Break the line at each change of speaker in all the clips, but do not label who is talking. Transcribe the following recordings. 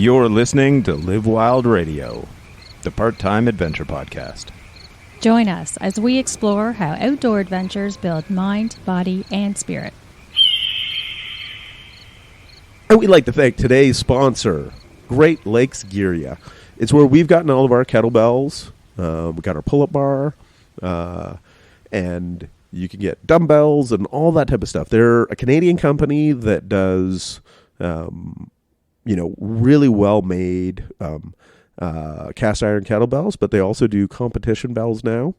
You're listening to Live Wild Radio, the part-time adventure podcast.
Join us as we explore how outdoor adventures build mind, body, and spirit.
And we'd like to thank today's sponsor, Great Lakes Gear. It's where we've gotten all of our kettlebells. We got our pull-up bar, and you can get dumbbells and all that type of stuff. They're a Canadian company that does, really well-made cast iron kettlebells, but they also do competition bells now.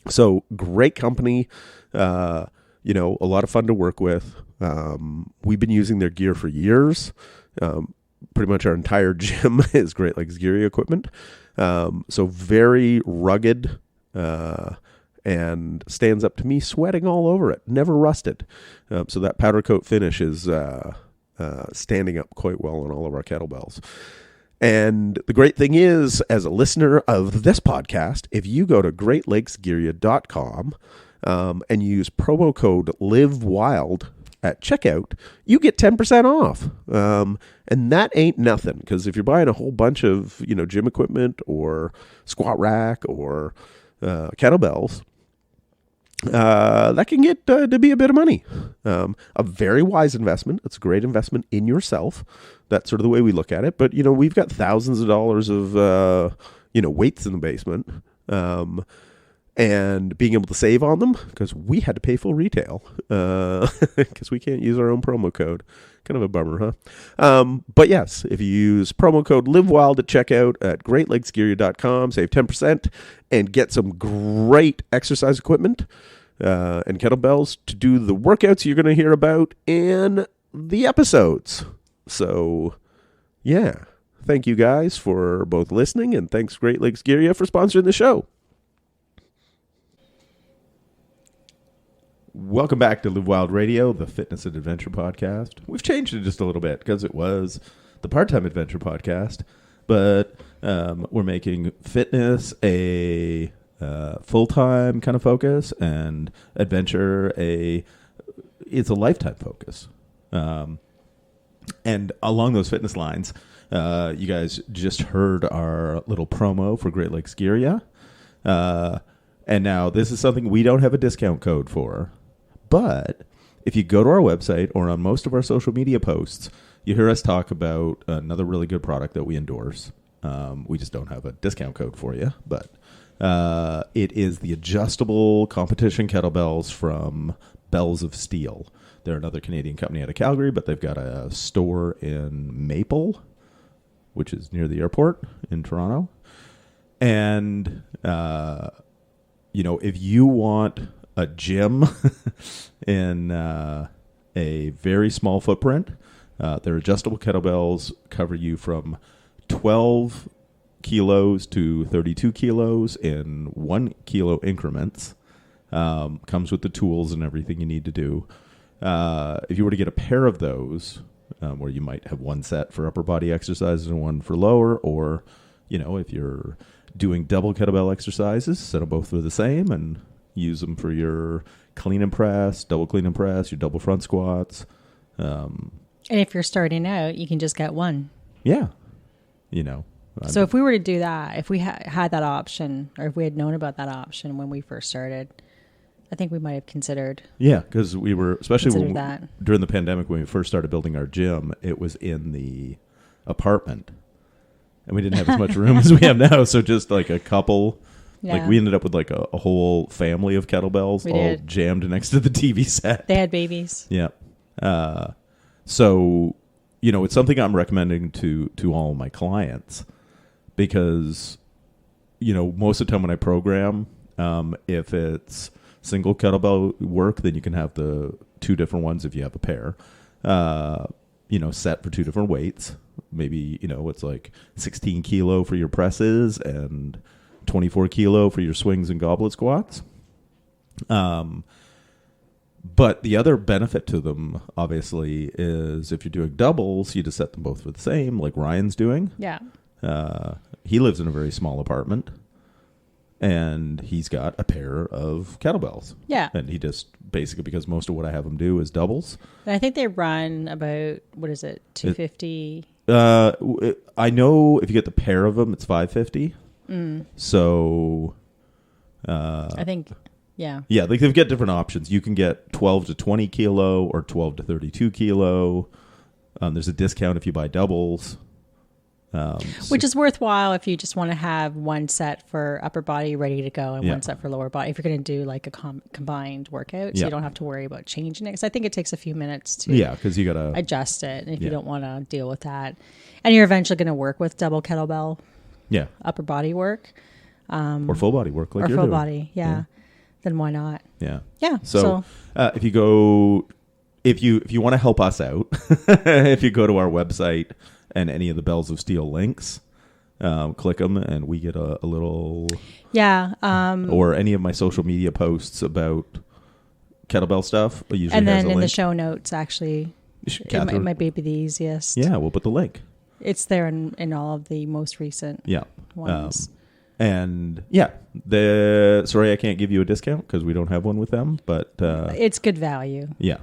So great company, a lot of fun to work with. We've been using their gear for years. Pretty much our entire gym is Great Lakes Gear equipment. So very rugged, and stands up to me sweating all over it. Never rusted. So that powder coat finish is standing up quite well on all of our kettlebells. And the great thing is, as a listener of this podcast, if you go to greatlakesgear.com and use promo code LIVEWILD at checkout, you get 10% off. And that ain't nothing, because if you're buying a whole bunch of, gym equipment or squat rack or kettlebells, that can get to be a bit of money. A very wise investment. It's a great investment in yourself. That's sort of the way we look at it. But, we've got thousands of dollars of, weights in the basement. And being able to save on them, because we had to pay full retail, because we can't use our own promo code. Kind of a bummer, huh? But yes, if you use promo code LIVEWILD at checkout at greatlakesgear.com, save 10% and get some great exercise equipment and kettlebells to do the workouts you're going to hear about in the episodes. So, yeah, thank you guys for both listening, and thanks Great Lakes Gear for sponsoring the show. Welcome back to Live Wild Radio, the fitness and adventure podcast. We've changed it just a little bit because it was the part-time adventure podcast, but we're making fitness a full-time kind of focus, and adventure it's a lifetime focus. And along those fitness lines, you guys just heard our little promo for Great Lakes Gear. And now this is something we don't have a discount code for. But if you go to our website or on most of our social media posts, you hear us talk about another really good product that we endorse. We just don't have a discount code for you, but it is the adjustable competition kettlebells from Bells of Steel. They're another Canadian company out of Calgary, but they've got a store in Maple, which is near the airport in Toronto. And, if you want a gym in a very small footprint, their adjustable kettlebells cover you from 12 kilos to 32 kilos in 1 kilo increments. Comes with the tools and everything you need to do. If you were to get a pair of those, where you might have one set for upper body exercises and one for lower, or, if you're doing double kettlebell exercises, set them both for the same and use them for your clean and press, double clean and press, your double front squats.
And if you're starting out, you can just get one.
Yeah.
So if we were to do that, if we had that option, or if we had known about that option when we first started, I think we might have considered. Yeah,
because we were, especially during the pandemic when we first started building our gym, it was in the apartment. And we didn't have as much room as we have now. So just like a couple, like we ended up with like a whole family of kettlebells jammed next to the TV set.
They had babies.
Yeah. So, it's something I'm recommending to all my clients because, most of the time when I program, if it's single kettlebell work, then you can have the two different ones if you have a pair, set for two different weights. Maybe, it's like 16 kilo for your presses and 24 kilo for your swings and goblet squats. But the other benefit to them, obviously, is if you're doing doubles, you just set them both for the same, like Ryan's doing.
Yeah.
He lives in a very small apartment, and he's got a pair of kettlebells.
Yeah.
And he just, basically, because most of what I have him do is doubles.
And I think they run about, 250
I know if you get the pair of them, it's $550. So,
I think, yeah.
Yeah, like they've got different options. You can get 12 to 20 kilo or 12 to 32 kilo. There's a discount if you buy doubles.
Which is worthwhile if you just want to have one set for upper body ready to go and one set for lower body. If you're going to do like a combined workout, so you don't have to worry about changing it. Because I think it takes a few minutes to
because you got to
adjust it. And if you don't want to deal with that. And you're eventually going to work with double kettlebell upper body work.
Or full body work like
or
you're
full
doing.
Body, then why not?
Yeah.
Yeah.
So if you go, if you want to help us out, if you go to our website and any of the Bells of Steel links, click them and we get a little...
Yeah.
Or any of my social media posts about kettlebell stuff. Usually
and
has
then
a
in
link.
the show notes, actually, it might be the easiest.
Yeah, we'll put the link.
It's there in all of the most recent ones.
And sorry, I can't give you a discount because we don't have one with them, but
it's good value.
Yeah,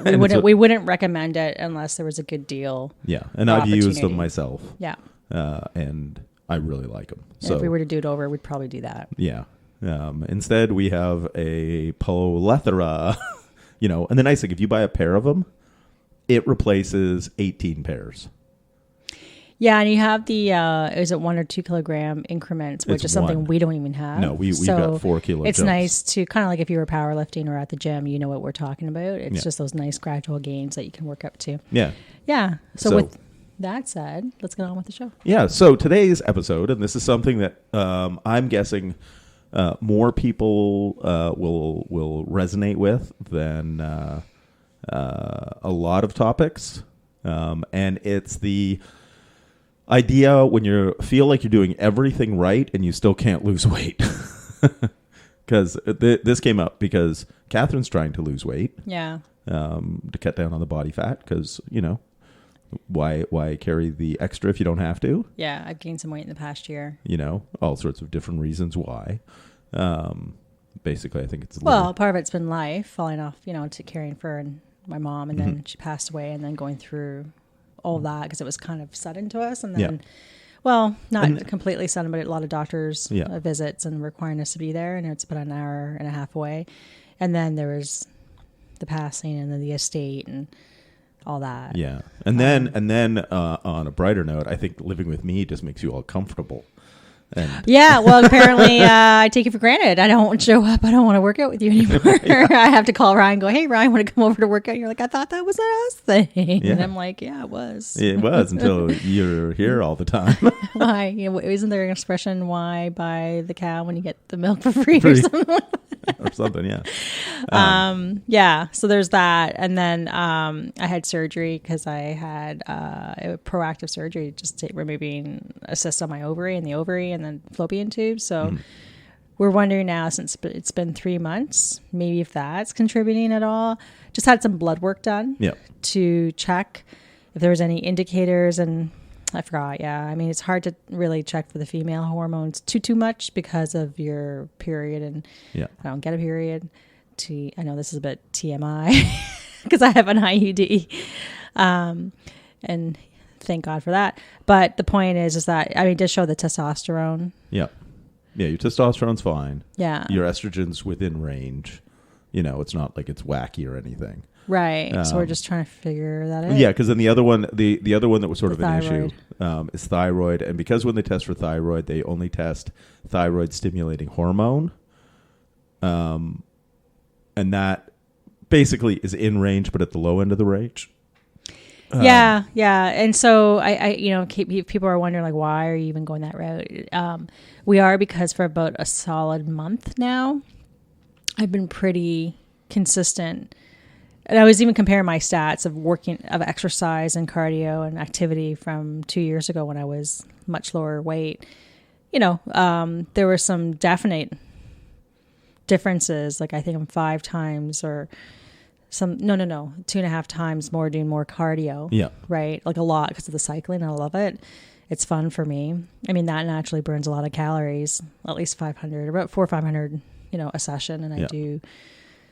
we wouldn't recommend it unless there was a good deal.
Yeah, and I've used them myself.
Yeah,
and I really like them.
Yeah,
so
if we were to do it over, we'd probably do that.
Yeah. Instead, we have a plethora, and the nice thing, if you buy a pair of them, it replaces 18 pairs.
Yeah, and you have the, is it 1 or 2 kilogram increments, which is something we don't even have.
No, we've got 4 kilo
It's
jumps.
nice to, kind of like if you were powerlifting or at the gym, you know what we're talking about. It's just those nice gradual gains that you can work up to.
Yeah.
Yeah. So with that said, let's get on with the show.
Yeah, so today's episode, and this is something that I'm guessing more people will resonate with than a lot of topics, and it's the idea when you feel like you're doing everything right and you still can't lose weight. Because this came up because Catherine's trying to lose weight.
Yeah.
To cut down on the body fat because, why carry the extra if you don't have to?
Yeah, I've gained some weight in the past year.
All sorts of different reasons why. Basically, I think it's...
part of it's been life, falling off, to caring for my mom, and then she passed away, and then going through all that because it was kind of sudden to us, and then not completely sudden, but a lot of doctors visits and requiring us to be there, and it's about an hour and a half away, and then there was the passing and then the estate and all that.
And then on a brighter note, I think living with me just makes you all comfortable.
Apparently I take it for granted. I don't show up. I don't want to work out with you anymore. I have to call Ryan and go, hey, Ryan, want to come over to work out? And you're like, I thought that was us thing. And I'm like, yeah, it was.
It was until you're here all the time.
Why? Isn't there an expression, why buy the cow when you get the milk for free? Or something?
Or something,
so there's that. And then I had surgery because I had a proactive surgery, just removing a cyst on my ovary and then fallopian tubes. So we're wondering now, since it's been 3 months, maybe if that's contributing at all. Just had some blood work done to check if there was any indicators, and I forgot. I mean, it's hard to really check for the female hormones too much because of your period, and I don't get a period. I know this is a bit TMI because I have an IUD, and thank God for that. But the point is that it does show the testosterone.
Yeah, your testosterone's fine.
Yeah,
your estrogen's within range. It's not like it's wacky or anything.
Right. So we're just trying to figure that out.
Yeah, because then the other one, the other one that was sort of an issue is thyroid. And because when they test for thyroid, they only test thyroid stimulating hormone. And that basically is in range, but at the low end of the range.
Yeah. And so people are wondering, like, why are you even going that route? We are, because for about a solid month now, I've been pretty consistent. And I was even comparing my stats of exercise and cardio and activity from 2 years ago when I was much lower weight. There were some definite differences. Like I think I'm 5 times or some, no, 2.5 times more doing more cardio. Yeah. Right. Like a lot because of the cycling. I love it. It's fun for me. I mean, that naturally burns a lot of calories, at least 500, about 400 or 500, a session. And I do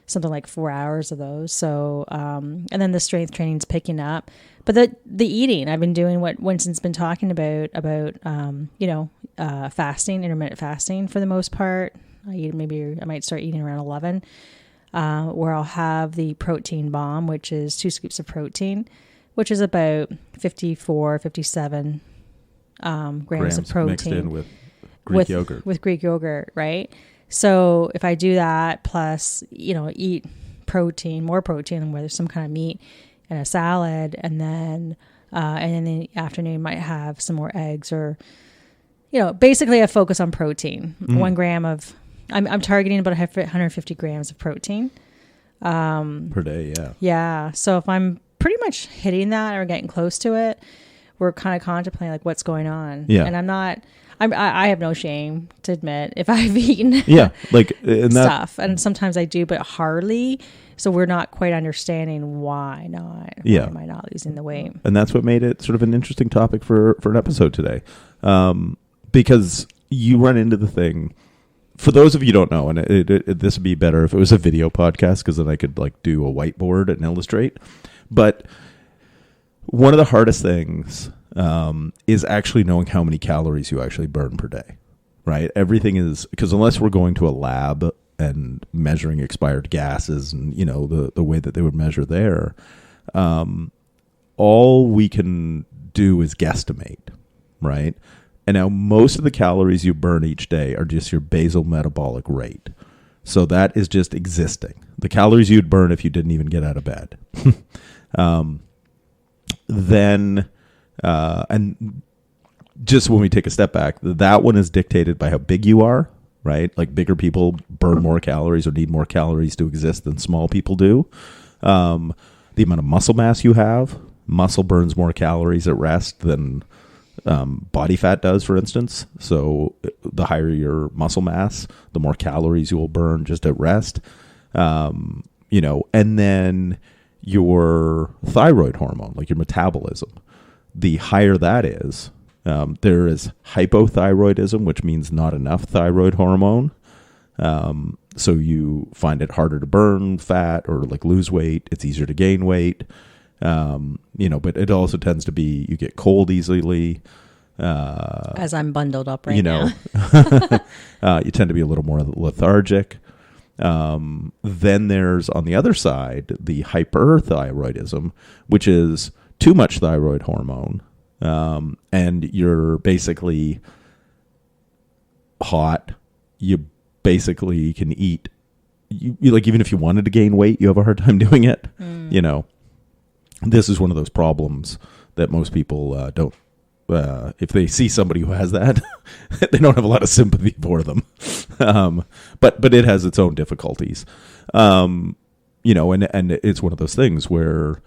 something like 4 hours of those. So, and then the strength training's picking up. But the eating, I've been doing what Winston's been talking about, fasting, intermittent fasting for the most part. I might start eating around 11, where I'll have the protein bomb, which is 2 scoops of protein, which is about 54, 57 grams of protein.
Mixed in with Greek yogurt.
With Greek yogurt, right? So if I do that, plus, eat protein, more protein, where there's some kind of meat and a salad, and then in the afternoon might have some more eggs, or, basically I focus on protein. 1 gram of, I'm targeting about 150 grams of protein.
Per day, yeah.
Yeah. So if I'm pretty much hitting that or getting close to it, we're kind of contemplating like what's going on.
Yeah.
And I have no shame to admit if I've eaten
stuff.
And sometimes I do, but hardly. So we're not quite understanding why not.
Yeah.
Why am I not losing the weight?
And that's what made it sort of an interesting topic for an episode today. Because you run into the thing, for those of you who don't know, and this would be better if it was a video podcast, because then I could do a whiteboard and illustrate. But one of the hardest things is actually knowing how many calories you actually burn per day, right? Everything is, because unless we're going to a lab and measuring expired gases and, the way that they would measure there, all we can do is guesstimate, right? And now most of the calories you burn each day are just your basal metabolic rate. So that is just existing. The calories you'd burn if you didn't even get out of bed. Then, and just when we take a step back, that one is dictated by how big you are, right? Like bigger people burn more calories or need more calories to exist than small people do. The amount of muscle mass you have, muscle burns more calories at rest than body fat does, for instance. So the higher your muscle mass, the more calories you will burn just at rest. And then your thyroid hormone, like your metabolism, the higher that is, there is hypothyroidism, which means not enough thyroid hormone. So you find it harder to burn fat or lose weight. It's easier to gain weight. But it also tends to be, you get cold easily.
As I'm bundled up right now.
You tend to be a little more lethargic. Then there's, on the other side, the hyperthyroidism, which is too much thyroid hormone. And you're basically hot. You basically can eat. You even if you wanted to gain weight, you have a hard time doing it. This is one of those problems that most people don't. If they see somebody who has that, they don't have a lot of sympathy for them. But it has its own difficulties. And it's one of those things where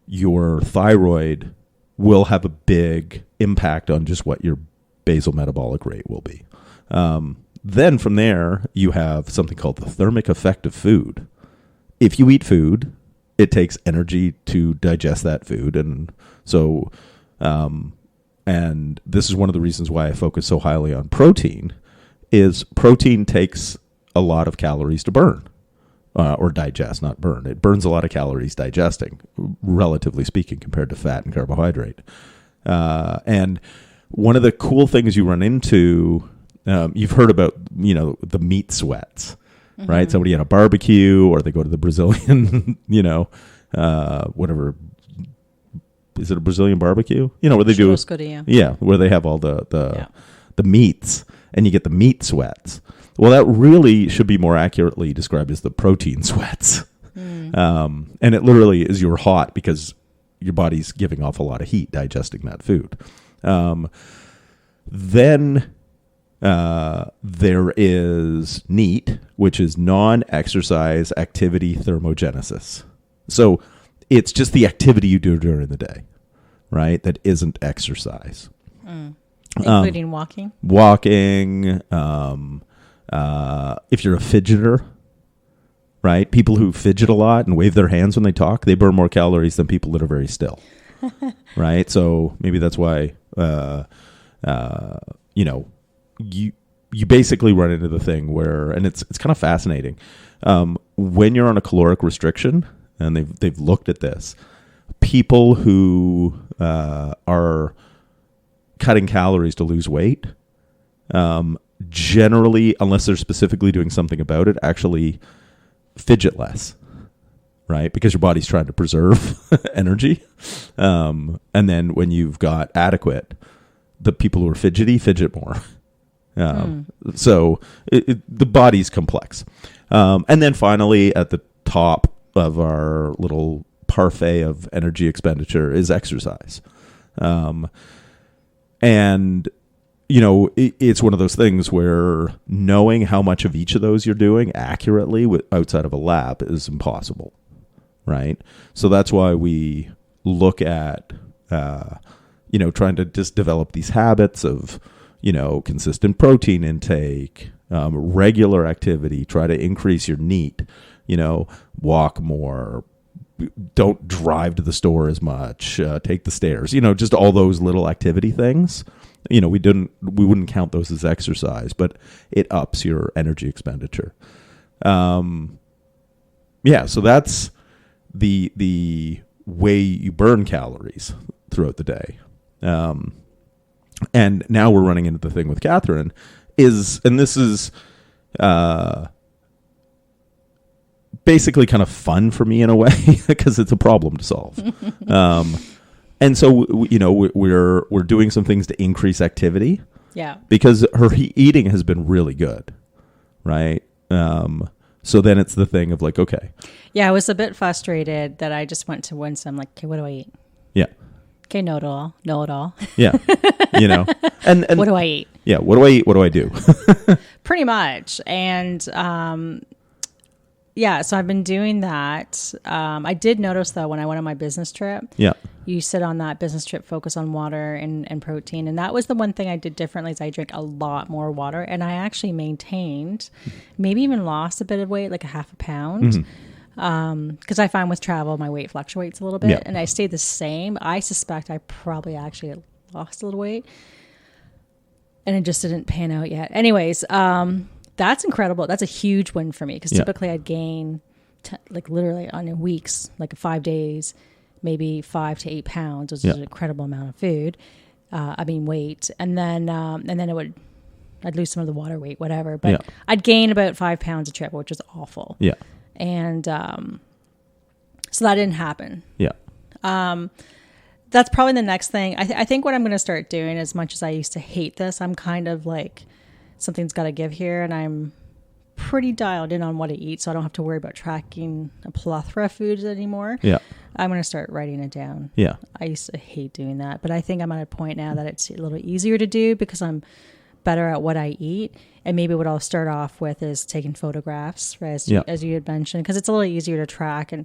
your thyroid will have a big impact on just what your basal metabolic rate will be. Then from there, you have something called the thermic effect of food. If you eat food, it takes energy to digest that food. And so, and this is one of the reasons why I focus so highly on protein, is protein takes a lot of calories to burn, or digest, not burn. It burns a lot of calories digesting, relatively speaking, compared to fat and carbohydrate. And one of the cool things you run into, you've heard about, the meat sweats. Mm-hmm. Right? Somebody at a barbecue, or they go to the Brazilian, whatever. Is it a Brazilian barbecue? Where they do. Yeah, where they have all the meats, and you get the meat sweats. Well, that really should be more accurately described as the protein sweats. And it literally is, you're hot because your body's giving off a lot of heat digesting that food. Then there is NEAT, which is non-exercise activity thermogenesis. So it's just the activity you do during the day, right? That isn't exercise.
Including walking?
Walking. If you're a fidgeter, right? People who fidget a lot and wave their hands when they talk, they burn more calories than people that are very still, right? So maybe that's why, you basically run into the thing where, and it's kind of fascinating, when you're on a caloric restriction, and they've looked at this, people who are cutting calories to lose weight, generally, unless they're specifically doing something about it, actually fidget less, right? Because your body's trying to preserve energy. And then when you've got adequate, the people who are fidgety fidget more. So the body's complex. And then finally, at the top of our little parfait of energy expenditure is exercise. And, it's one of those things where knowing how much of each of those you're doing accurately outside of a lab is impossible, right? So that's why we look at, trying to just develop these habits of, consistent protein intake, regular activity, try to increase your NEAT, walk more, don't drive to the store as much, take the stairs, just all those little activity things. We wouldn't count those as exercise, but it ups your energy expenditure. So that's the way you burn calories throughout the day. And now we're running into the thing with Catharine and this is basically kind of fun for me in a way because it's a problem to solve. And so, we're doing some things to increase activity.
Yeah.
Because her eating has been really good, right? So then it's the thing of like, okay.
Yeah, I was a bit frustrated that I just went to Winston. I'm like, okay, what do I eat?
Yeah.
Okay, know it all.
Yeah. And
what do I eat?
Yeah. What do I eat? What do I do?
Pretty much. And, so I've been doing that. I did notice though, when I went on my business trip, you said on that business trip, focus on water and protein. And that was the one thing I did differently is I drank a lot more water, and I actually maintained, maybe even lost a bit of weight, like a half a pound. Because I find with travel, my weight fluctuates a little bit, and I stayed the same. I suspect I probably actually lost a little weight, and it just didn't pan out yet. Anyways, that's incredible. That's a huge win for me because typically I'd gain, like literally on weeks, like 5 days, maybe 5 to 8 pounds, which is an incredible amount of food. Weight, and then I'd lose some of the water weight, whatever. But I'd gain about 5 pounds a trip, which is awful.
Yeah.
And so that didn't happen.
Yeah.
That's probably the next thing. I think what I'm going to start doing, as much as I used to hate this, I'm kind of like, something's got to give here, and I'm pretty dialed in on what I eat, so I don't have to worry about tracking a plethora of foods anymore. Yeah. I'm going to start writing it down. Yeah. I used to hate doing that, but I think I'm at a point now that it's a little easier to do because I'm better at what I eat. And maybe what I'll start off with is taking photographs, as you had mentioned, because it's a little easier to track and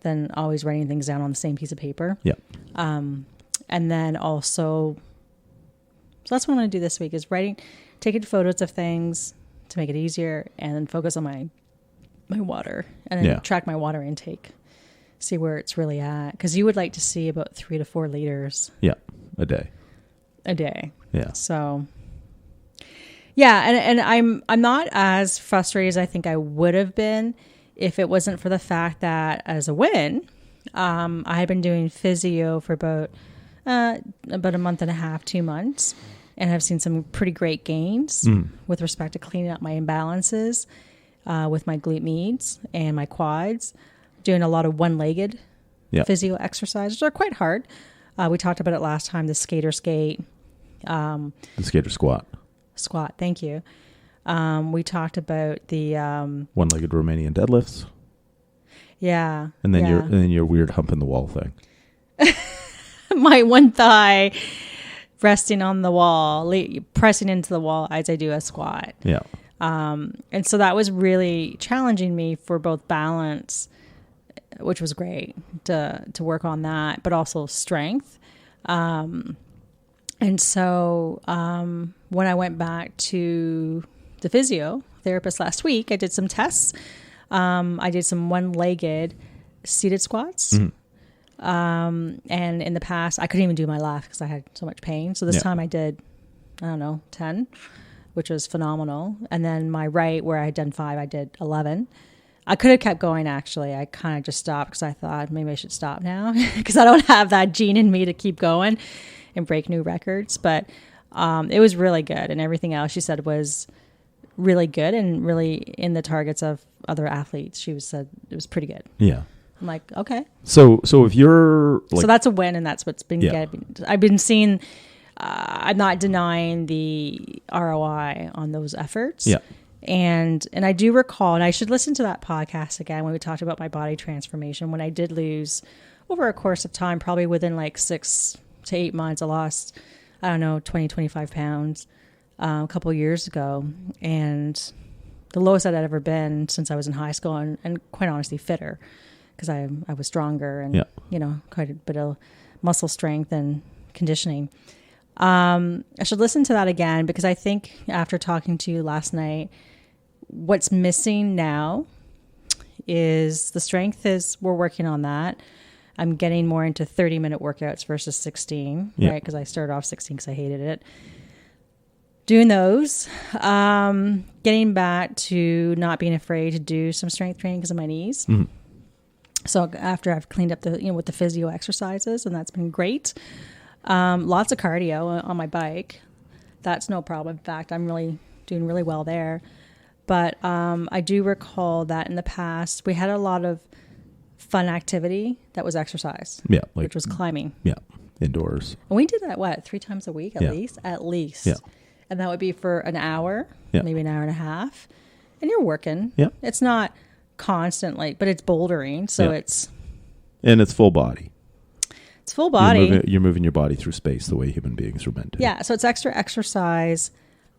than always writing things down on the same piece of paper. Yeah. And then also, so that's what I'm going to do this week is taking photos of things to make it easier, and then focus on my water, and then track my water intake, see where it's really at. Because you would like to see about 3 to 4 liters.
Yeah, a day. Yeah.
So, and I'm not as frustrated as I think I would have been if it wasn't for the fact that as a win, I had been doing physio for about a month and a half, 2 months. And I've seen some pretty great gains with respect to cleaning up my imbalances with my glute medius and my quads, doing a lot of one-legged physio exercises. They're quite hard. We talked about it last time, the skater skate.
The skater squat.
Squat, thank you. We talked about the...
one-legged Romanian deadlifts.
Yeah.
And then your weird hump in the wall thing.
My one thigh... resting on the wall, pressing into the wall as I do a squat. Yeah. And so that was really challenging me for both balance, which was great to work on that, but also strength. And so when I went back to the physiotherapist last week, I did some tests. I did some one-legged seated squats. Mm-hmm. And in the past, I couldn't even do my left because I had so much pain. So this time I did, 10 which was phenomenal. And then my right, where I had done 5, I did 11. I could have kept going, actually. I kind of just stopped because I thought maybe I should stop now because I don't have that gene in me to keep going and break new records. But it was really good. And everything else she said was really good and really in the targets of other athletes. She said it was pretty good.
Yeah.
I'm like, okay.
So if you're like,
so that's a win, and that's what's been
Yeah.
getting. I've been seeing. I'm not denying the ROI on those efforts.
Yeah.
And I do recall, and I should listen to that podcast again when we talked about my body transformation. When I did lose over a course of time, probably within like 6 to 8 months, I lost, 20, 25 pounds a couple of years ago. And the lowest I'd ever been since I was in high school, and quite honestly, fitter, because I was stronger and, quite a bit of muscle strength and conditioning. I should listen to that again, because I think after talking to you last night, what's missing now is the strength. We're working on that. I'm getting more into 30-minute workouts versus 16, right? Because I started off 16 because I hated it. Doing those, getting back to not being afraid to do some strength training because of my knees. Mm-hmm. So after I've cleaned up with the physio exercises, and that's been great. Lots of cardio on my bike. That's no problem. In fact, I'm really doing really well there. But I do recall that in the past, we had a lot of fun activity that was exercise.
Yeah.
Which was climbing.
Yeah. Indoors.
And we did that, 3 times a week at least? At least.
Yeah.
And that would be for an hour, maybe an hour and a half. And you're working.
Yeah.
It's not constant, but it's bouldering. So it's...
And it's full body.
It's full body.
You're moving your body through space the way human beings are meant to.
Yeah, so it's extra exercise.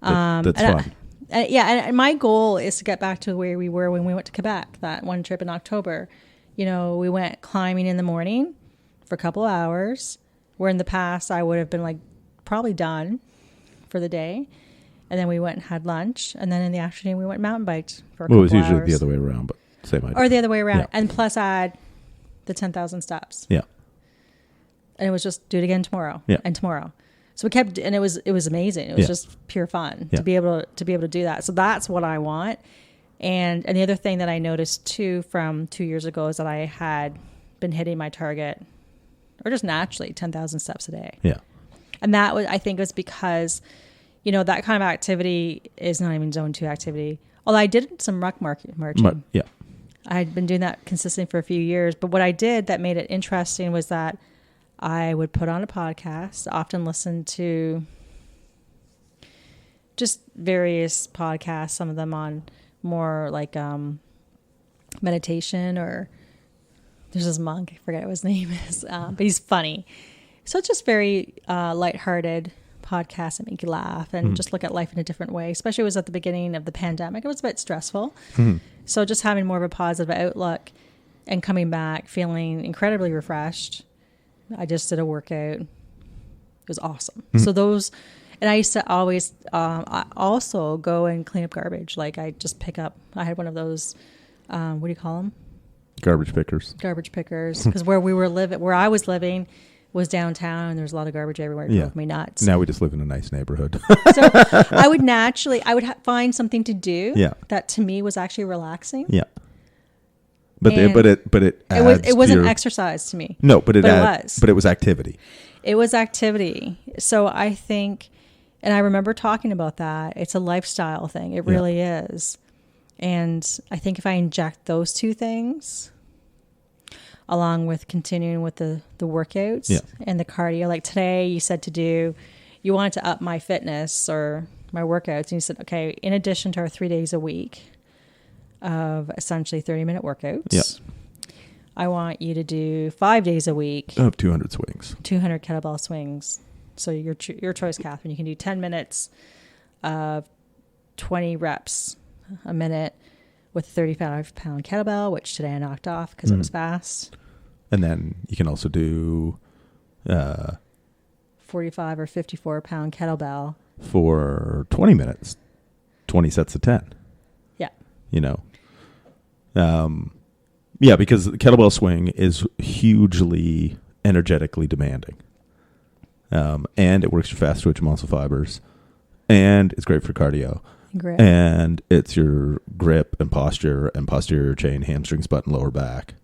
That's fun.
And my goal is to get back to where we were when we went to Quebec, that one trip in October. We went climbing in the morning for a couple of hours, where in the past I would have been probably done for the day. And then we went and had lunch. And then in the afternoon we went mountain biked for a couple of hours.
It was usually the other way around, but same idea.
Or the other way around.
Yeah.
And plus add the 10,000 steps.
Yeah.
And it was just do it again tomorrow and tomorrow. So we kept, and it was amazing. It was just pure fun to be able to do that. So that's what I want. And the other thing that I noticed too from 2 years ago is that I had been hitting my target, or just naturally 10,000 steps a day.
Yeah.
And that was, I think, was because, that kind of activity is not even zone 2 activity. Although I did some ruck marching.
Yeah.
I had been doing that consistently for a few years. But what I did that made it interesting was that I would put on a podcast, often listen to just various podcasts, some of them on more meditation, or there's this monk, I forget what his name is, but he's funny. So it's just very lighthearted podcasts that make you laugh and just look at life in a different way, especially it was at the beginning of the pandemic. It was a bit stressful. Mm-hmm. So just having more of a positive outlook and coming back feeling incredibly refreshed. I just did a workout. It was awesome. Mm-hmm. So those, and I used to always I also go and clean up garbage. I just pick up, I had one of those, what do you call them?
Garbage pickers.
Garbage pickers. Because where I was living was downtown, and there was a lot of garbage everywhere. It drove me nuts.
Now we just live in a nice neighborhood.
So I would find something to do that to me was actually relaxing.
Yeah. But it
wasn't exercise to me.
No, but it was activity.
It was activity. So I think, and I remember talking about that. It's a lifestyle thing. It really is. And I think if I inject those two things, along with continuing with the workouts and the cardio, like today you said you wanted to up my fitness or my workouts, and you said, okay, in addition to our 3 days a week of essentially 30-minute workouts, I want you to do 5 days a week
of 200 swings,
200 kettlebell swings. So your choice, Catherine. You can do 10 minutes of 20 reps a minute with a 35-pound kettlebell, which today I knocked off because it was fast.
And then you can also do
45 or 54-pound kettlebell
for 20 minutes, 20 sets of 10.
Yeah.
Because the kettlebell swing is hugely energetically demanding. And it works your fast twitch muscle fibers. and it's great for cardio.
Grip.
And it's your grip and posture and posterior chain, hamstrings, butt, and lower back.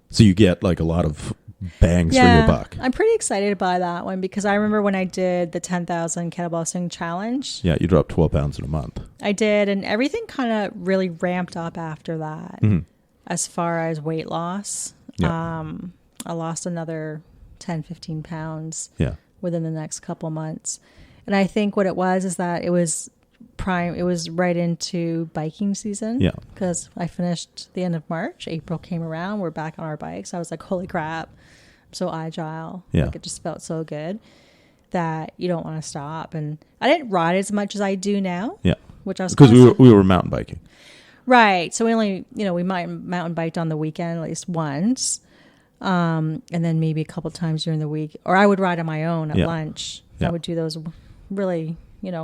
So you get like a lot of bangs for your buck.
I'm pretty excited by that one because I remember when I did the 10,000 kettlebell swing challenge.
Yeah, you dropped 12 pounds in a month.
I did, and everything kind of really ramped up after that. As far as weight loss, I lost another 10, 15 pounds within the next couple months. And I think what it was is that it was right into biking season.
Yeah.
Because I finished the end of March. April came around. We're back on our bikes. I was like, holy crap. I'm so agile.
Yeah.
Like it just felt so good that you don't want to stop. And I didn't ride as much as I do now.
Yeah.
Which I was
because we were mountain biking.
Right. So we only, we might mountain biked on the weekend at least once. And then maybe a couple times during the week. Or I would ride on my own at lunch. I would do those really,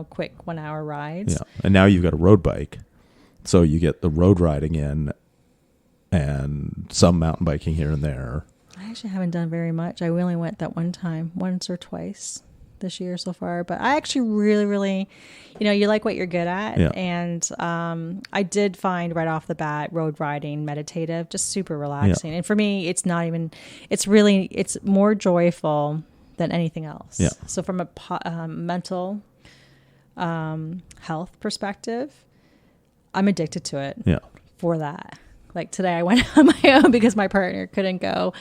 quick 1 hour rides.
Yeah. And now you've got a road bike. So you get the road riding in and some mountain biking here and there.
I actually haven't done very much. I only went that one time, once or twice this year so far. But I actually really, really, you like what you're good at.
Yeah.
And I did find right off the bat road riding meditative, just super relaxing.
Yeah.
And for me, it's more joyful than anything else.
Yeah.
So from a mental health perspective, I'm addicted to it.
Yeah.
For that. Like today I went on my own because my partner couldn't go.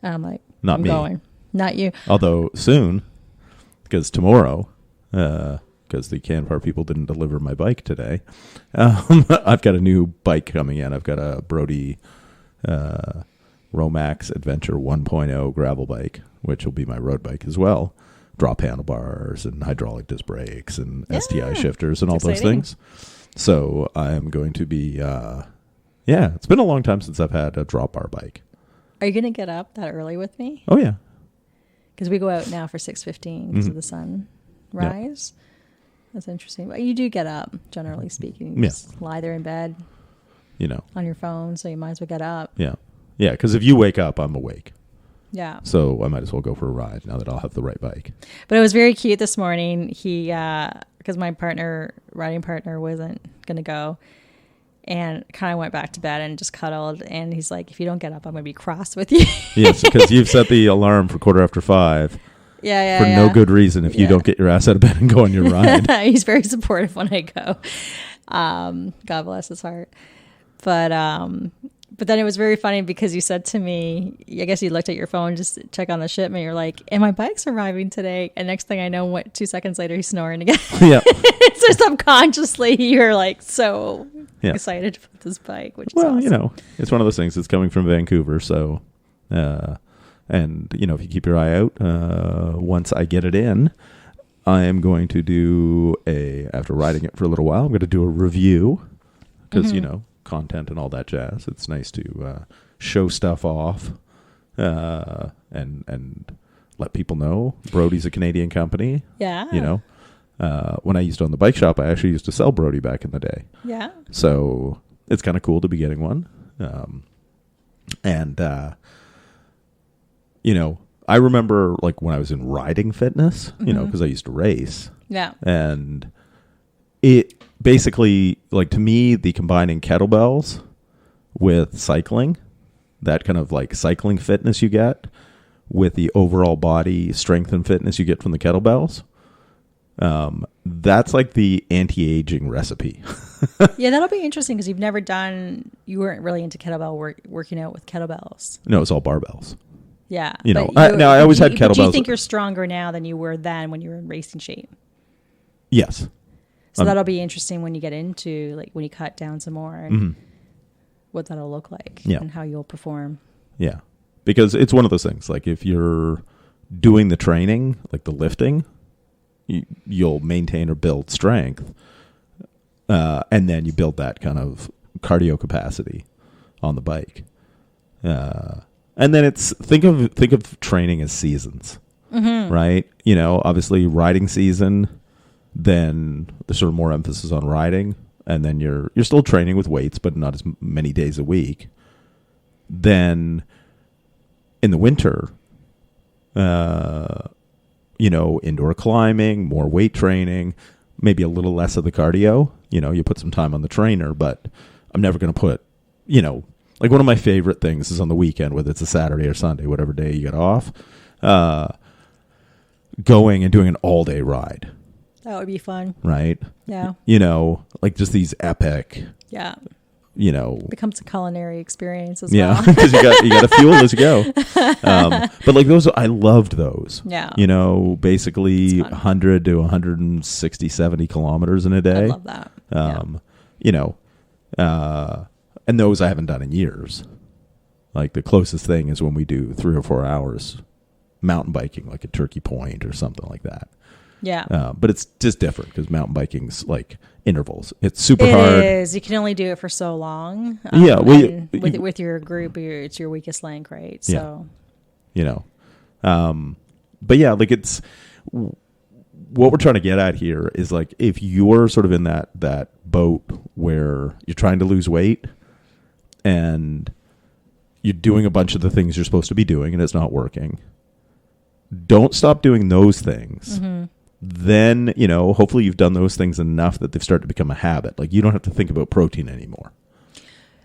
And I'm like,
Not
I'm
me.
going. Not you.
Although soon, because tomorrow, because the Canpar people didn't deliver my bike today, I've got a new bike coming in. I've got a Brody Romax Adventure 1.0 gravel bike, which will be my road bike as well. Drop handlebars and hydraulic disc brakes and STI shifters and all those things. So I'm going to be, it's been a long time since I've had a drop bar bike.
Are you going to get up that early with me?
Oh, yeah.
Because we go out now for 6:15 because of the sunrise. Yeah. That's interesting. But you do get up, generally speaking. You just lie there in bed, on your phone, so you might as well get up.
Yeah. Yeah, because if you wake up, I'm awake.
Yeah.
So I might as well go for a ride now that I'll have the right bike.
But it was very cute this morning. He, because my riding partner wasn't going to go, and kind of went back to bed and just cuddled. And he's like, if you don't get up, I'm going to be cross with you.
Yes, because you've set the alarm for 5:15. For no good reason if you don't get your ass out of bed and go on your ride.
He's very supportive when I go. God bless his heart. But then it was very funny because you said to me, I guess you looked at your phone just to check on the shipment. You're like, and my bike's arriving today. And next thing I know, 2 seconds later, he's snoring again. Yeah. So subconsciously, you're like so excited about this bike, which is awesome.
It's one of those things that's coming from Vancouver. So, and, if you keep your eye out, once I get it in, I am going to do after riding it for a little while, I'm going to do a review because, content and all that jazz. It's nice to show stuff off and let people know. Brody's a Canadian company.
Yeah.
When I used to own the bike shop, I actually used to sell Brody back in the day.
Yeah.
So it's kind of cool to be getting one. I remember like when I was in riding fitness, because I used to race.
Yeah.
And it basically, like to me, the combining kettlebells with cycling, that kind of like cycling fitness you get with the overall body strength and fitness you get from the kettlebells, that's like the anti-aging recipe.
Yeah, that'll be interesting because you weren't really into kettlebell working out with kettlebells.
No, it's all barbells.
Yeah.
I always had kettlebells.
Do you think you're stronger now than you were then when you were in racing shape?
Yes.
So that'll be interesting when you get into, like, when you cut down some more and what that'll look like and how you'll perform.
Yeah. Because it's one of those things, like if you're doing the training, like the lifting, you'll maintain or build strength. And then you build that kind of cardio capacity on the bike. And then think of training as seasons, right? Obviously riding season, then there's sort of more emphasis on riding, and then you're still training with weights, but not as many days a week. Then in the winter, indoor climbing, more weight training, maybe a little less of the cardio. You put some time on the trainer, but I'm never going to put, like one of my favorite things is on the weekend, whether it's a Saturday or Sunday, whatever day you get off, going and doing an all-day ride.
That would be fun.
Right?
Yeah.
Like just these epic,
yeah. Becomes a culinary experience as well.
Yeah, because you got to fuel as you go. But like those, I loved those.
Yeah.
Basically 100 to 160, 70 kilometers in a day.
I love that.
And those I haven't done in years. Like the closest thing is when we do 3 or 4 hours mountain biking, like at Turkey Point or something like that.
Yeah.
But it's just different because mountain biking's like intervals. It's super hard.
It is. You can only do it for so long.
Yeah.
With your group, it's your weakest link, right? So.
Yeah. But yeah, like it's what we're trying to get at here is like if you're sort of in that boat where you're trying to lose weight and you're doing a bunch of the things you're supposed to be doing and it's not working, don't stop doing those things. Mm-hmm. Then, hopefully you've done those things enough that they've started to become a habit. Like you don't have to think about protein anymore.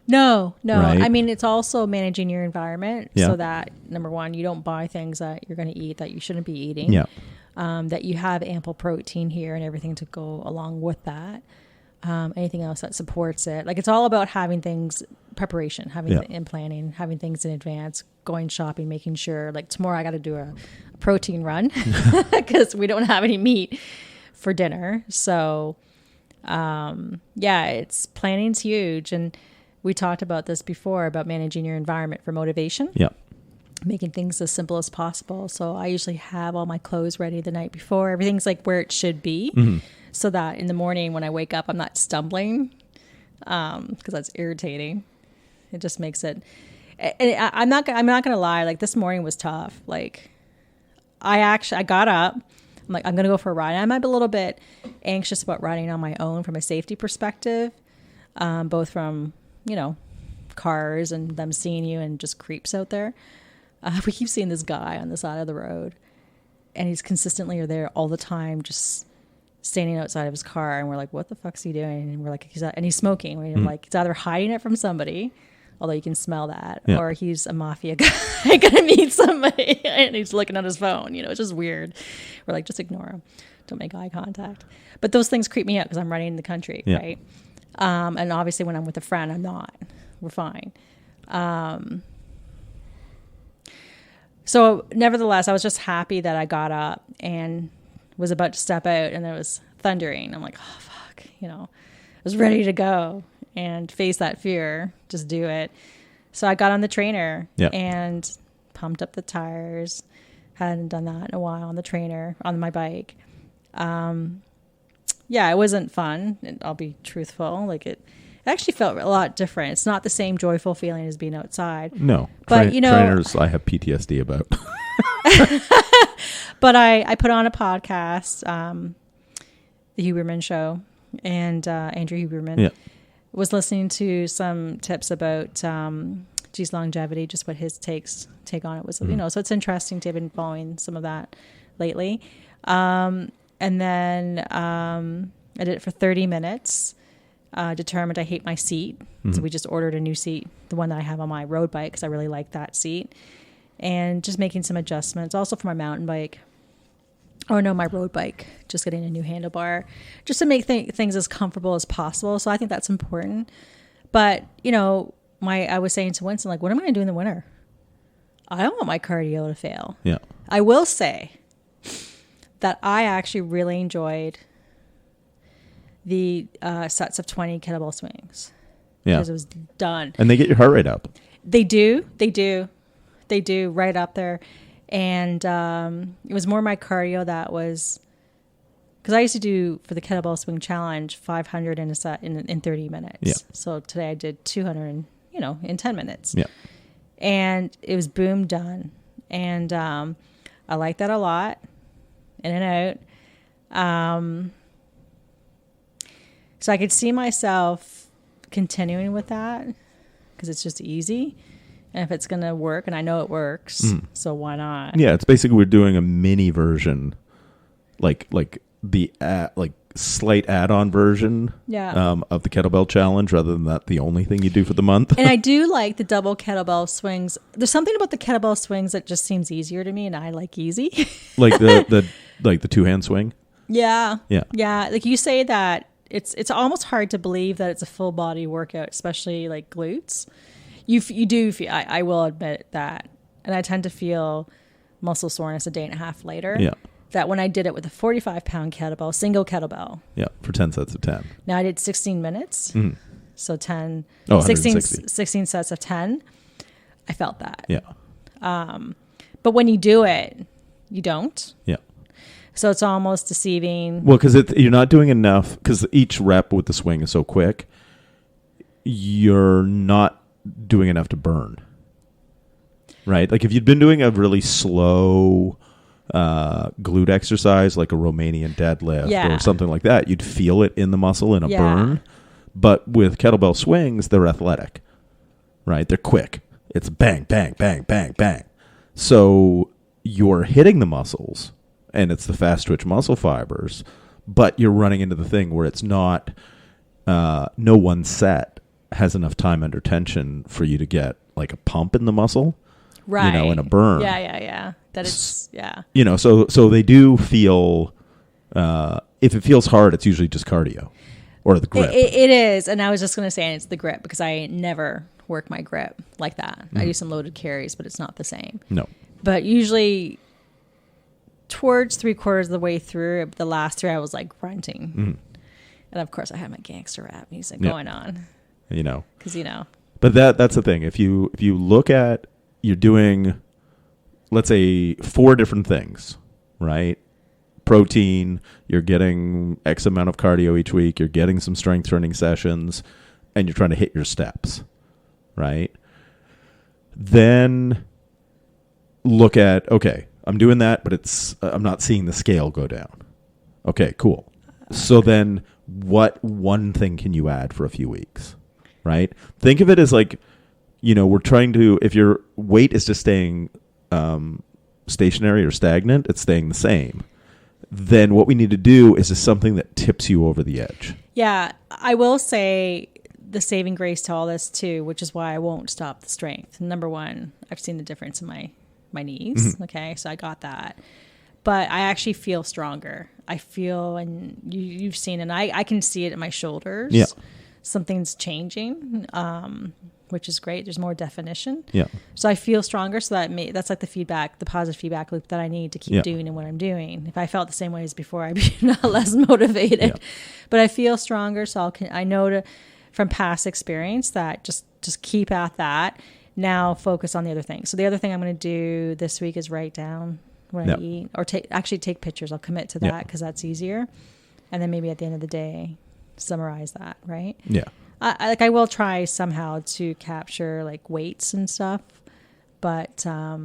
No.
Right?
I mean, it's also managing your environment
so
that, number one, you don't buy things that you're going to eat that you shouldn't be eating.
Yeah.
That you have ample protein here and everything to go along with that. Anything else that supports it. Like it's all about having things, preparation, and planning, having things in advance, going shopping, making sure like tomorrow I got to do a protein run because we don't have any meat for dinner. So, it's planning's huge. And we talked about this before about managing your environment for motivation.
Yeah.
Making things as simple as possible. So I usually have all my clothes ready the night before. Everything's like where it should be. Mm-hmm. So that in the morning when I wake up, I'm not stumbling because that's irritating. It just makes it. And I'm not going to lie. Like this morning was tough. Like I got up. I'm like, I'm going to go for a ride. I might be a little bit anxious about riding on my own from a safety perspective, both from, cars and them seeing you and just creeps out there. We keep seeing this guy on the side of the road and he's consistently there all the time, just standing outside of his car. And we're like, what the fuck's he doing? And we're like, he's smoking. We're like, he's either hiding it from somebody, although you can smell that, or he's a mafia guy gonna meet somebody and he's looking at his phone. It's just weird. We're like, just ignore him. Don't make eye contact. But those things creep me out because I'm running in the country, right? And obviously when I'm with a friend, I'm not. We're fine. So nevertheless, I was just happy that I got up and was about to step out and there was thundering. I'm like, oh, fuck, I was ready to go and face that fear, just do it. So I got on the trainer and pumped up the tires. Hadn't done that in a while on the trainer, on my bike. It wasn't fun. I'll be truthful. Like it actually felt a lot different. It's not the same joyful feeling as being outside.
No. But, trainers I have PTSD about.
But I put on a podcast, The Huberman Show, and Andrew Huberman was listening to some tips about longevity, just what his take on it was. So it's interesting to have been following some of that lately. And then I did it for 30 minutes. Determined I hate my seat. Mm-hmm. So we just ordered a new seat, the one that I have on my road bike, because I really like that seat. And just making some adjustments. Also for my mountain bike. My road bike. Just getting a new handlebar. Just to make things as comfortable as possible. So I think that's important. But, I was saying to Winston, like, what am I going to do in the winter? I don't want my cardio to fail.
Yeah.
I will say that I actually really enjoyed the sets of 20 kettlebell swings.
Yeah.
Because it was done.
And they get your heart rate up.
They do right up there. And it was more my cardio that was, because I used to do for the kettlebell swing challenge 500 in a set in 30 minutes.
Yeah.
So today I did 200 in 10 minutes.
Yeah.
And it was boom done. And I like that a lot. In and out. So I could see myself continuing with that because it's just easy. And if it's going to work, and I know it works, so why not?
Yeah, it's basically we're doing a mini version, like slight add-on version of the kettlebell challenge rather than that the only thing you do for the month.
And I do like the double kettlebell swings. There's something about the kettlebell swings that just seems easier to me, and I like easy.
Like the 2-hand swing.
Yeah.
Yeah.
Like you say that it's almost hard to believe that it's a full body workout, especially like glutes. You do feel, I will admit that, and I tend to feel muscle soreness a day and a half later.
Yeah.
That when I did it with a 45-pound kettlebell, single kettlebell.
Yeah, for 10 sets of 10.
Now I did 16 minutes.
Mm.
So 10,
Oh,
16 sets of 10. I felt that.
Yeah.
But when you do it, you don't.
Yeah.
So it's almost deceiving.
Well, because you're not doing enough, because each rep with the swing is so quick, you're not doing enough to burn. Right? Like if you'd been doing a really slow glute exercise like a Romanian deadlift or something like that, you'd feel it in the muscle in a burn. But with kettlebell swings, they're athletic, right? They're quick. It's bang, bang, bang, bang, bang. So you're hitting the muscles, and it's the fast twitch muscle fibers, but you're running into the thing where it's not, no one set has enough time under tension for you to get like a pump in the muscle.
Right.
And a burn.
Yeah. That it's,
So they do feel, if it feels hard, it's usually just cardio or the grip.
It is. And I was just going to say it's the grip, because I never work my grip like that. I do some loaded carries, but it's not the same.
No.
But usually towards 3/4 of the way through, the last 3, I was like grunting. Mm-hmm. And of course I had my gangster rap music going on. Because,
But that's the thing. If you look at, you're doing, let's say, 4 different things, right? Protein, you're getting X amount of cardio each week, you're getting some strength training sessions, and you're trying to hit your steps, right? Then look at, okay, I'm doing that, but I'm not seeing the scale go down. Okay, cool. So then what one thing can you add for a few weeks, right? Think of it as like, we're trying to, if your weight is just staying stationary or stagnant, it's staying the same. Then what we need to do is just something that tips you over the edge.
Yeah, I will say the saving grace to all this too, which is why I won't stop the strength. Number one, I've seen the difference in my knees. Mm-hmm. Okay, so I got that. But I actually feel stronger. I feel, and you've seen, and I can see it in my shoulders.
Yeah.
Something's changing. Which is great. There's more definition.
Yeah.
So I feel stronger. So that's like the positive feedback loop that I need to keep doing and what I'm doing. If I felt the same way as before, I'd be less motivated. Yeah. But I feel stronger. So I know from past experience that just keep at that. Now focus on the other things. So the other thing I'm going to do this week is write down what I eat, or take pictures. I'll commit to that because that's easier. And then maybe at the end of the day, summarize that. Right.
Yeah.
I will try somehow to capture like weights and stuff, but I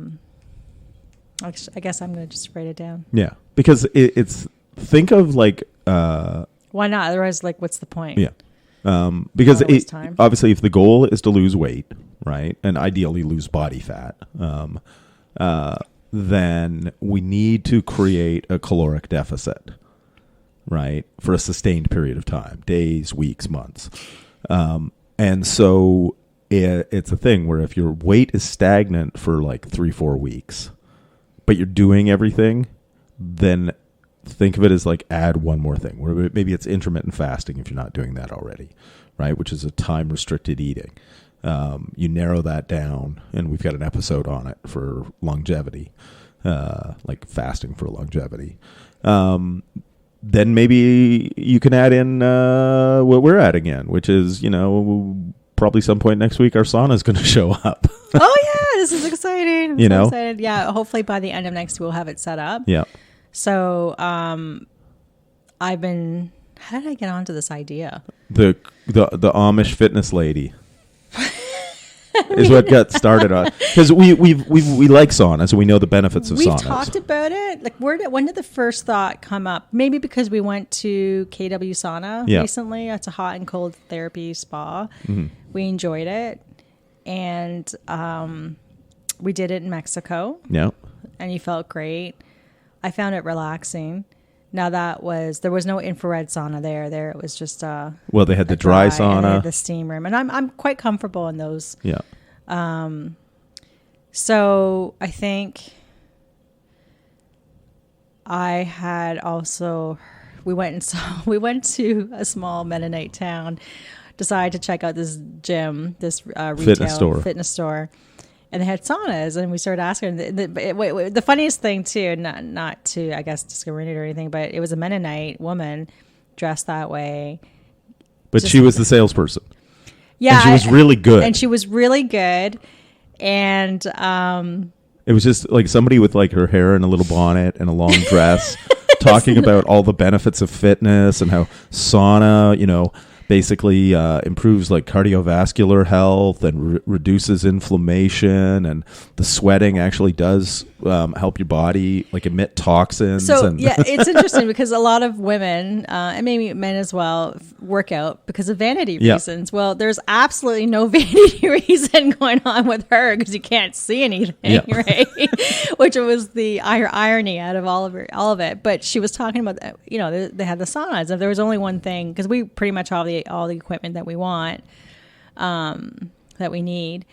guess I'm going to just write it down.
Yeah, because it's think of like
why not? Otherwise, like, what's the point?
Yeah, because obviously, if the goal is to lose weight, right, and ideally lose body fat, then we need to create a caloric deficit, right, for a sustained period of time, days, weeks, months. And so it's a thing where if your weight is stagnant for like 3-4 weeks, but you're doing everything, then think of it as like add one more thing, where maybe it's intermittent fasting if you're not doing that already, right? Which is a time restricted eating. You narrow that down, and we've got an episode on it for longevity, like fasting for longevity. Then maybe you can add in what we're adding in, which is, probably some point next week our sauna is going to show up.
Oh, yeah. This is exciting. I'm
so
excited. Yeah. Hopefully by the end of next week, we'll have it set up.
Yeah.
So how did I get onto this idea?
The Amish fitness lady. Is what got started on, because we like saunas, so we know the benefits of saunas.
We've talked about it. Like, when did the first thought come up? Maybe because we went to KW Sauna recently. It's a hot and cold therapy spa. Mm-hmm. We enjoyed it, and we did it in Mexico.
Yeah,
and you felt great. I found it relaxing. Now there was no infrared sauna there. There it was just
well, they had the dry sauna,
and they had the steam room, and I'm quite comfortable in those.
Yeah.
So I think I had also we went to a small Mennonite town, decided to check out this gym, this retail fitness store. And they had saunas, and we started asking. The funniest thing too, not to I guess discriminate or anything, but it was a Mennonite woman dressed that way.
But she was the salesperson.
Yeah,
and she was really good.
And
it was just like somebody with like her hair in a little bonnet and a long dress, talking about all the benefits of fitness and how sauna, basically improves like cardiovascular health and reduces inflammation, and the sweating actually does help your body like emit toxins.
So yeah, it's interesting because a lot of women and maybe men as well work out because of vanity reasons. Well, there's absolutely no vanity reason going on with her because you can't see anything, right? Which was the irony out of all of it. But she was talking about they had the saunas. If there was only one thing, because we pretty much have all the equipment that we want, that we need.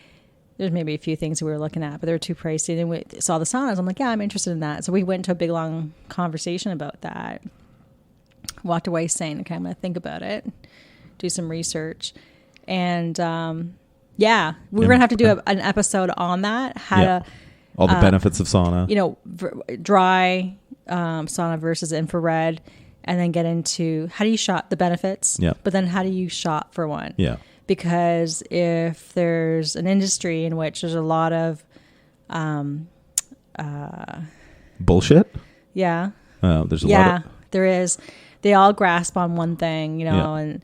There's maybe a few things we were looking at, but they were too pricey. Then we saw the saunas. I'm like, yeah, I'm interested in that. So we went into a big, long conversation about that. Walked away saying, okay, I'm going to think about it, do some research. And we're going to have to do an episode on that.
All the benefits of sauna.
Dry sauna versus infrared. And then get into how do you shop the benefits, but then how do you shop for one?
Yeah.
Because if there's an industry in which there's a lot of
bullshit.
Yeah.
There's a lot of...
there is. They all grasp on one thing, and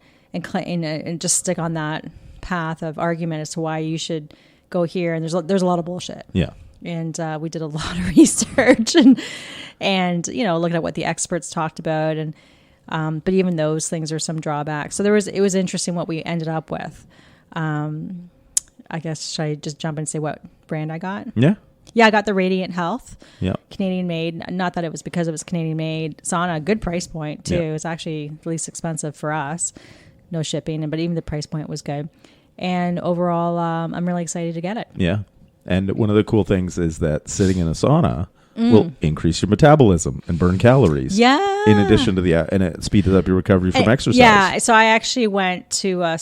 just stick on that path of argument as to why you should go here. And there's a lot of bullshit.
Yeah.
And we did a lot of research and looking at what the experts talked about, and but even those things are some drawbacks. So it was interesting what we ended up with. I guess should I just jump and say what brand I got?
Yeah.
Yeah, I got the Radiant Health.
Yeah.
Canadian made. Not that it was because it was Canadian made. Sauna, good price point too. It was actually the least expensive for us. No shipping, but even the price point was good. And overall, I'm really excited to get it.
Yeah. And one of the cool things is that sitting in a sauna will increase your metabolism and burn calories.
Yeah.
In addition to and it speeds up your recovery from exercise.
Yeah. So I actually went to a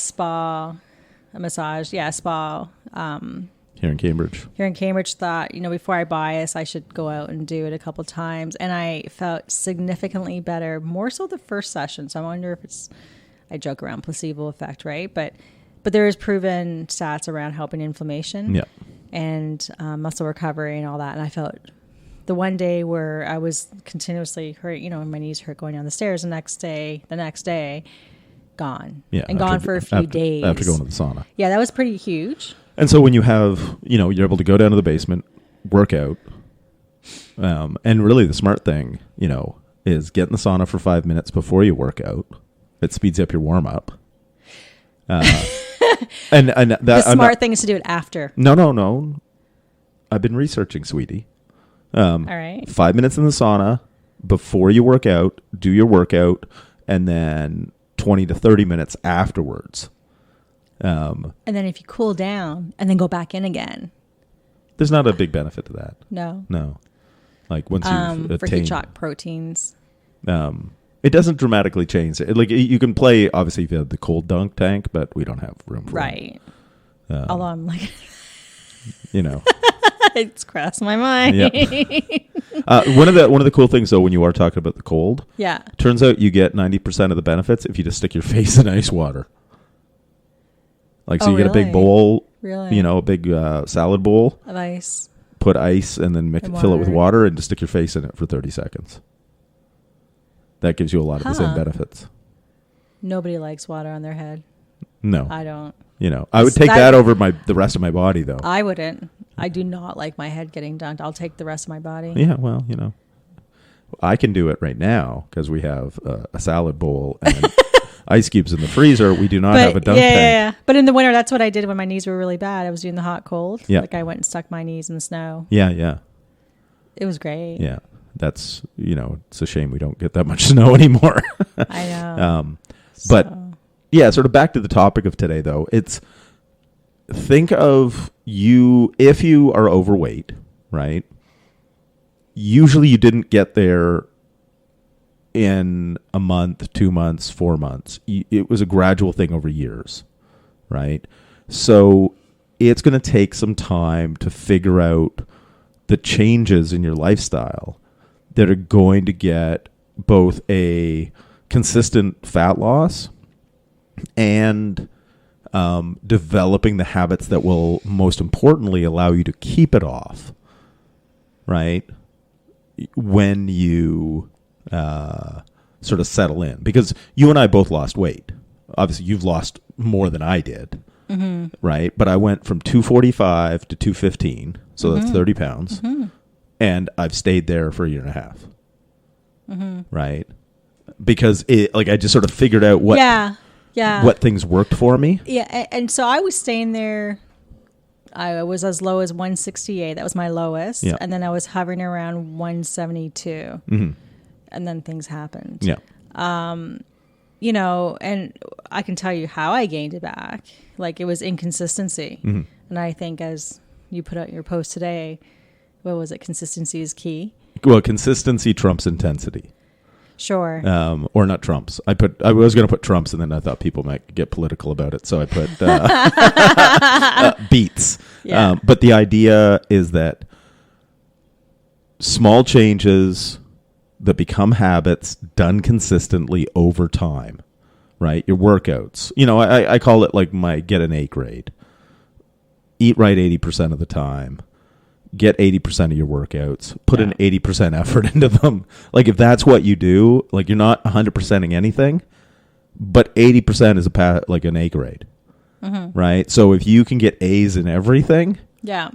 massage. Yeah, spa.
Here in Cambridge. Thought,
before I buy this, I should go out and do it a couple times. And I felt significantly better, more so the first session. So I wonder if I joke around placebo effect, right? But there is proven stats around helping inflammation.
Yeah.
And muscle recovery and all that. And I felt the one day where I was continuously hurt, my knees hurt going down the stairs. The next day, gone.
Yeah.
And gone for a few days.
After going to the sauna.
Yeah, that was pretty huge.
And so when you have, you're able to go down to the basement, work out. And really the smart thing, is get in the sauna for 5 minutes before you work out. It speeds up your warm up. And that
the smart thing is to do it after.
No. I've been researching, sweetie.
All right.
5 minutes in the sauna before you work out, do your workout, and then 20 to 30 minutes afterwards.
And then if you cool down and then go back in again.
There's not a big benefit to that.
No.
Like once you've attained...
For heat shock proteins.
It doesn't dramatically change it. Like you can play, obviously, if you have the cold dunk tank, but we don't have room for
right. Although I'm like, it's crossed my mind.
Yep. One of the cool things though, when you are talking about the cold, turns out you get 90% of the benefits if you just stick your face in ice water. Like so, you get a big bowl, a big salad bowl
of ice.
Put ice and then fill it with water and just stick your face in it for 30 seconds. That gives you a lot of the same benefits.
Nobody likes water on their head.
No.
I don't.
I would take that over the rest of my body, though.
I wouldn't. I do not like my head getting dunked. I'll take the rest of my body.
Yeah, well, I can do it right now because we have a salad bowl and ice cubes in the freezer. We do not have a dunk tank.
Yeah. But in the winter, that's what I did when my knees were really bad. I was doing the hot cold.
Yeah.
Like I went and stuck my knees in the snow.
Yeah.
It was great.
Yeah. that's, it's a shame we don't get that much snow anymore.
I know.
But yeah, sort of back to the topic of today, though. Think of you, if you are overweight, right? Usually you didn't get there in a month, 2 months, 4 months. It was a gradual thing over years, right? So it's going to take some time to figure out the changes in your lifestyle that are going to get both a consistent fat loss and developing the habits that will most importantly allow you to keep it off, right? When you sort of settle in. Because you and I both lost weight. Obviously, you've lost more than I did, right? But I went from 245 to 215, so that's 30 pounds. And I've stayed there for a year and a half, right? Because I just sort of figured out what things worked for me.
Yeah, and so I was staying there. I was as low as 168. That was my lowest.
Yeah.
And then I was hovering around 172. And then things happened.
Yeah.
And I can tell you how I gained it back. Like, it was inconsistency. And I think, as you put out your post today, what was it? Consistency is key.
Well, consistency trumps intensity.
Sure.
Or not trumps. I was going to put trumps, and then I thought people might get political about it, so I put beats.
Yeah.
But the idea is that small changes that become habits done consistently over time, right? Your workouts. I call it like my get an A grade. Eat right 80% of the time. Get 80% of your workouts. Put an 80% effort into them. Like, if that's what you do, like, you're not 100%ing anything, but 80% is like an A grade, right? So if you can get A's in everything,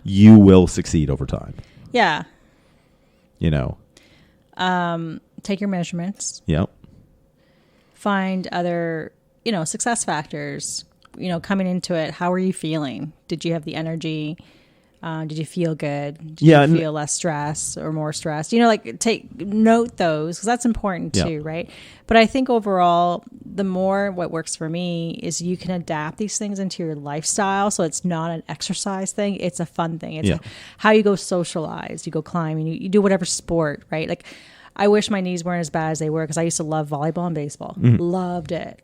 you will succeed over time.
Yeah.
Take
your measurements.
Yep.
Find other, success factors. Coming into it, how are you feeling? Did you have the energy? Did you feel good? Did you feel less stress or more stress? Note those, because that's important too, right? But I think overall, what works for me is you can adapt these things into your lifestyle. So it's not an exercise thing. It's a fun thing. It's how you go socialize. You go climbing. You do whatever sport, right? Like, I wish my knees weren't as bad as they were, because I used to love volleyball and baseball. Loved it.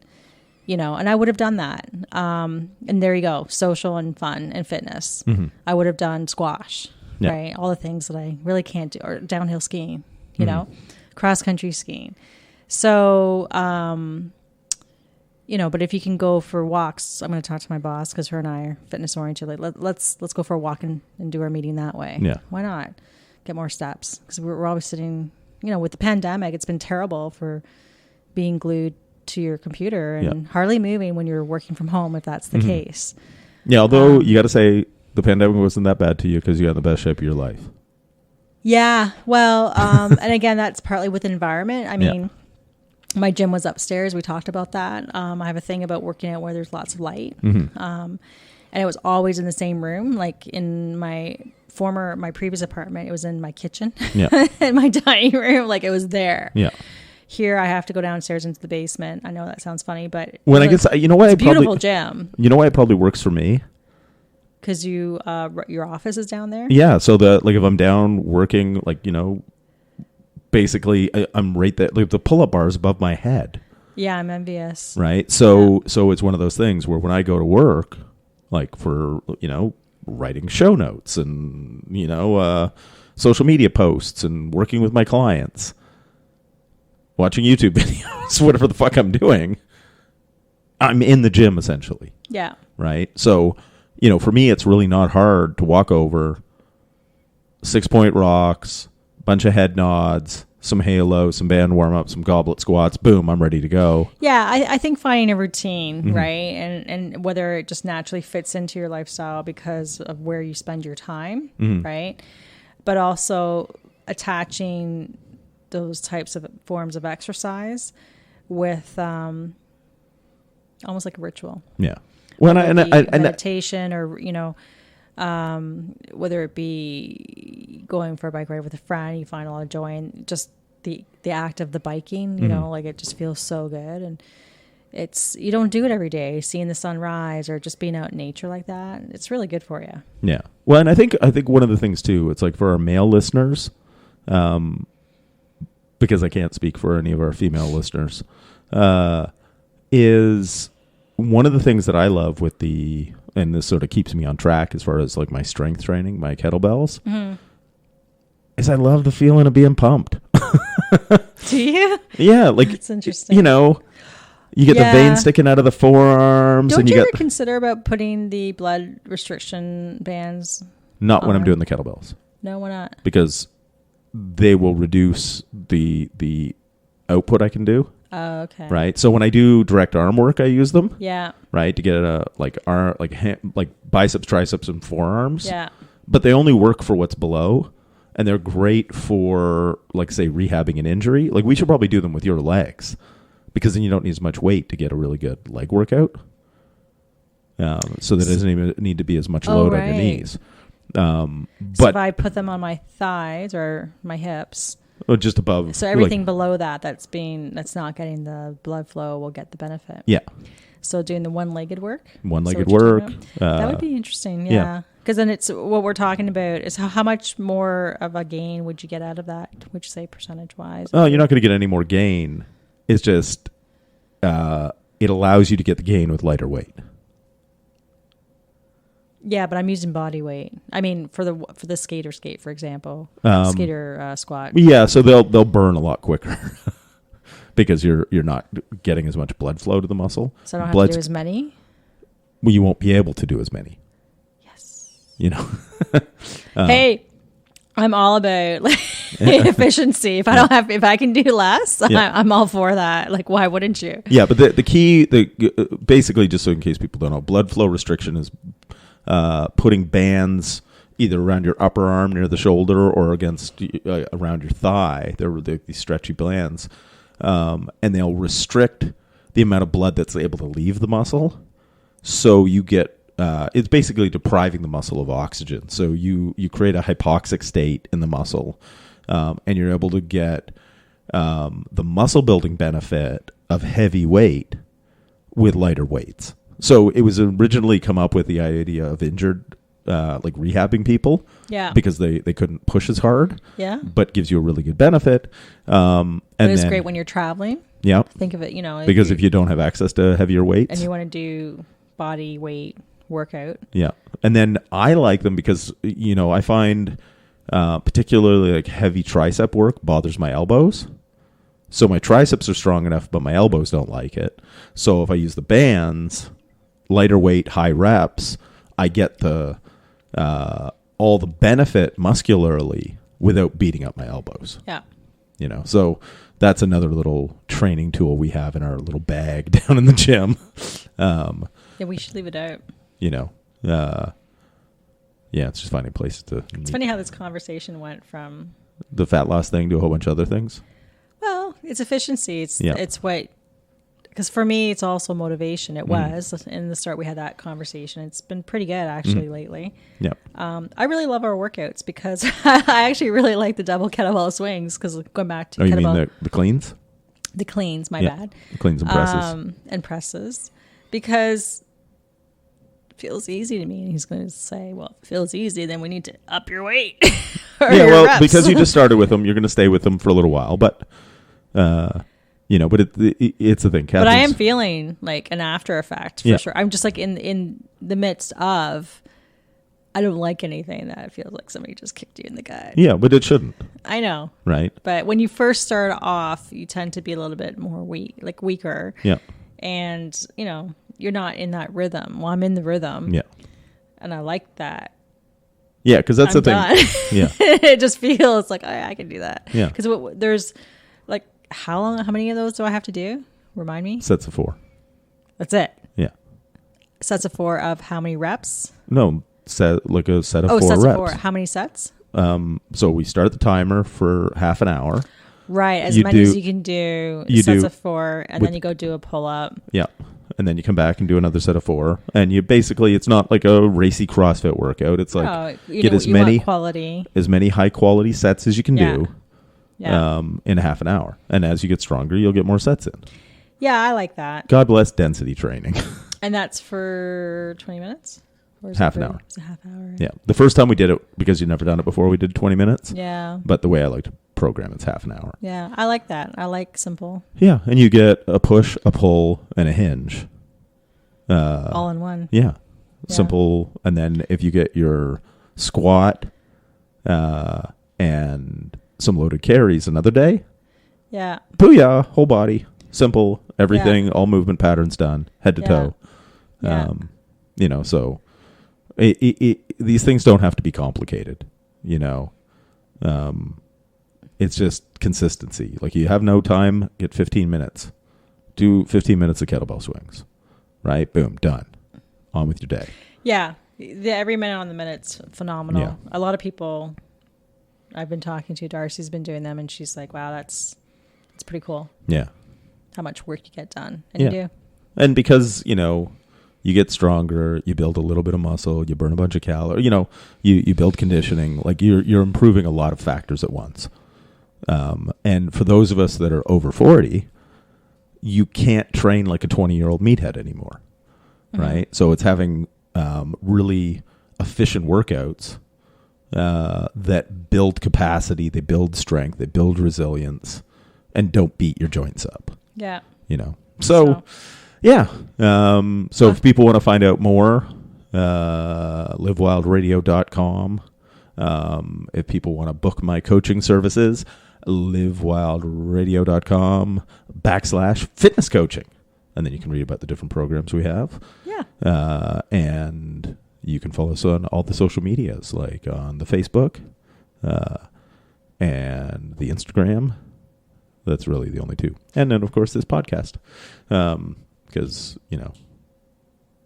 And I would have done that. And there you go. Social and fun and fitness. I would have done squash, right? All the things that I really can't do, or downhill skiing, cross country skiing. So, but if you can go for walks, I'm going to talk to my boss, because her and I are fitness oriented. Like, let's go for a walk and do our meeting that way.
Yeah.
Why not get more steps? Because we're always sitting, with the pandemic, it's been terrible for being glued to your computer and hardly moving when you're working from home, if that's the case.
Yeah, although you got to say the pandemic wasn't that bad to you, because you got in the best shape of your life.
Yeah, well, and again, that's partly with environment. I mean, my gym was upstairs. We talked about that. I have a thing about working out where there's lots of light. And it was always in the same room. Like, in my previous apartment, it was in my kitchen, in my dining room. Like, it was there. Yeah. Here, I have to go downstairs into the basement. I know that sounds funny, but
when I get,
it's a beautiful gym.
You know why it probably works for me?
Because your office is down there.
Yeah. So if I'm down working, basically I'm right there. Like, the pull-up bar is above my head.
Yeah, I'm envious.
Right. So it's one of those things where when I go to work, like for writing show notes and social media posts and working with my clients, watching YouTube videos, whatever the fuck I'm doing, I'm in the gym essentially.
Yeah.
Right. So, for me, it's really not hard to walk over, 6-point rocks, bunch of head nods, some halo, some band warm up, some goblet squats. Boom, I'm ready to go.
Yeah. I think finding a routine, right? And whether it just naturally fits into your lifestyle because of where you spend your time, right? But also attaching those types of forms of exercise with almost like a ritual.
Yeah. When
meditation or Whether it be going for a bike ride with a friend, you find a lot of joy in just the act of the biking, you know, like it just feels so good. And you don't do it every day, seeing the sunrise or just being out in nature like that. It's really good for you.
Yeah. Well, and I think one of the things too, it's like for our male listeners, because I can't speak for any of our female listeners, is one of the things that I love with and this sort of keeps me on track as far as like my strength training, my kettlebells, is I love the feeling of being pumped.
Do you?
Yeah. Like,
that's interesting.
You know, you get the vein sticking out of the forearms.
Don't
and
you ever consider about putting the blood restriction bands?
Not when I'm doing the kettlebells.
No, why not?
Because they will reduce the output I can do.
Oh, okay.
Right. So when I do direct arm work, I use them.
Yeah.
Right, to get like biceps, triceps, and forearms.
Yeah.
But they only work for what's below, and they're great for, like, say, rehabbing an injury. Like, we should probably do them with your legs, because then you don't need as much weight to get a really good leg workout. So that it doesn't even need to be as much load on your knees.
So
but
if I put them on my thighs or my hips,
just above,
so everything below that's not getting the blood flow will get the benefit.
Yeah.
So doing the one-legged work.
That
would be interesting. Yeah. Because then it's what we're talking about is how much more of a gain would you get out of that? Would you say percentage-wise?
Oh, you're not going to get any more gain. It's just it allows you to get the gain with lighter weight.
Yeah, but I'm using body weight. I mean, for the skater skate, for example, skater squat.
Yeah, so they'll burn a lot quicker because you're not getting as much blood flow to the muscle.
So I don't have to do as many.
Well, you won't be able to do as many.
Yes.
You know.
Hey, I'm all about efficiency. If I can do less, I'm all for that. Like, why wouldn't you?
Yeah, but the key, basically, just so in case people don't know, blood flow restriction is putting bands either around your upper arm near the shoulder or against around your thigh. They're these stretchy bands, and they'll restrict the amount of blood that's able to leave the muscle. So you get it's basically depriving the muscle of oxygen. So you create a hypoxic state in the muscle, and you're able to get the muscle building benefit of heavy weight with lighter weights. So it was originally come up with the idea of injured, like rehabbing people.
Yeah.
Because they couldn't push as hard.
Yeah.
But gives you a really good benefit. And
it's great when you're traveling.
Yeah.
Think of it,
because if you don't have access to heavier weights.
And you want to do body weight workout.
Yeah. And then I like them because, I find particularly like heavy tricep work bothers my elbows. So my triceps are strong enough, but my elbows don't like it. So if I use the bands, lighter weight, high reps, I get the all the benefit muscularly without beating up my elbows.
Yeah.
So that's another little training tool we have in our little bag down in the gym.
Yeah, we should leave it out.
It's just finding places to.
It's funny how this conversation went from
the fat loss thing to a whole bunch of other things.
Well, it's efficiency. It's what. Because for me, it's also motivation. It was. In the start, we had that conversation. It's been pretty good, actually, lately.
Yeah.
I really love our workouts because I actually really like the double kettlebell swings because going back to kettlebell.
You mean the cleans?
The cleans, my bad.
The cleans and presses.
And presses. Because it feels easy to me. And he's going to say, well, if it feels easy, then we need to up your weight. Reps.
Because you just started with them, you're going to stay with them for a little while. But... but it's a thing.
But I am feeling like an after effect for sure. I'm just like in the midst of, I don't like anything that feels like somebody just kicked you in the gut.
Yeah, but it shouldn't.
I know.
Right.
But when you first start off, you tend to be a little bit more weaker.
Yeah.
And, you're not in that rhythm. Well, I'm in the rhythm. Yeah. And I like that.
Yeah, because that's the thing. Yeah.
It just feels like, I can do that.
Yeah.
Because there's like, how many of those do I have to do? Remind me.
Sets of 4.
That's it.
Yeah.
Sets of 4 of how many reps?
No, a set of 4
sets
reps.
Of 4. How many sets?
So we start the timer for half an hour.
Right, as many as you can do. Sets of 4, and then you go do a pull up.
Yeah. and then you come back and do another set of 4. And you basically, it's not like a racy CrossFit workout. It's like get as many high quality sets as you can do in half an hour. And as you get stronger, you'll get more sets in.
Yeah, I like that.
God bless density training.
And that's for 20 minutes? Or is
half an hour.
It's a half hour.
Yeah. The first time we did it, because you'd never done it before, we did 20 minutes.
Yeah.
But the way I like to program, it's half an hour.
Yeah, I like that. I like simple.
Yeah. And you get a push, a pull, and a hinge.
All in one.
Yeah. Simple. And then if you get your squat and some loaded carries another day.
Yeah.
Booyah. Whole body. Simple. Everything. All movement patterns done. Head to toe.
Yeah.
So these things don't have to be complicated. It's just consistency. Like, you have no time, get 15 minutes. Do 15 minutes of kettlebell swings. Right? Boom. Done. On with your day.
Yeah. Every minute on the minute's phenomenal.
Yeah.
A lot of people I've been talking to, Darcy's been doing them, and she's like, wow, it's pretty cool.
Yeah.
How much work you get done. And you do.
And because, you get stronger, you build a little bit of muscle, you burn a bunch of calories, you build conditioning, like you're improving a lot of factors at once. And for those of us that are over 40, you can't train like a 20-year-old meathead anymore, right? So it's having really efficient workouts that build capacity, they build strength, they build resilience, and don't beat your joints up.
Yeah.
So yeah. So if people want to find out more, livewildradio.com. If people want to book my coaching services, livewildradio.com/fitness coaching. And then you can read about the different programs we have.
Yeah.
And you can follow us on all the social medias, like on the Facebook and the Instagram. That's really the only two. And then, of course, this podcast. Because,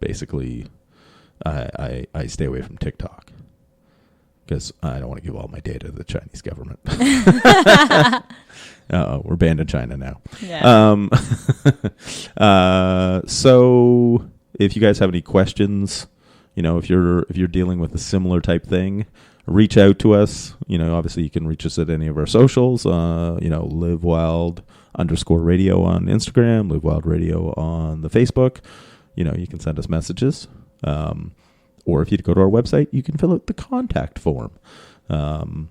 basically, I stay away from TikTok. Because I don't want to give all my data to the Chinese government. We're banned in China now.
Yeah.
So if you guys have any questions, if you're dealing with a similar type thing, reach out to us. Obviously you can reach us at any of our socials. LiveWild _radio on Instagram, LiveWild Radio on the Facebook. You can send us messages. Or if you go to our website, you can fill out the contact form. And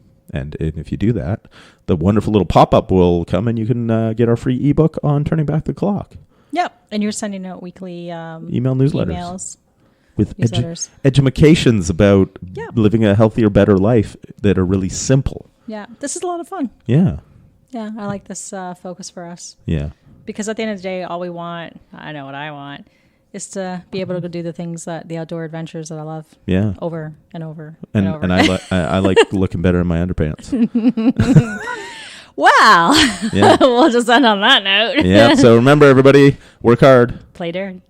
if you do that, the wonderful little pop-up will come and you can get our free ebook on turning back the clock.
Yep. And you're sending out weekly
email newsletters.
Emails.
With edumacations about living a healthier, better life that are really simple.
Yeah. This is a lot of fun.
Yeah.
Yeah. I like this focus for us.
Yeah.
Because at the end of the day, all we want, I know what I want, is to be able to go do the things the outdoor adventures that I love.
Yeah.
Over and over
and
over.
And I like looking better in my underpants.
Well,
yeah.
We'll just end on that note.
Yeah. So remember, everybody, work hard.
Play dirty.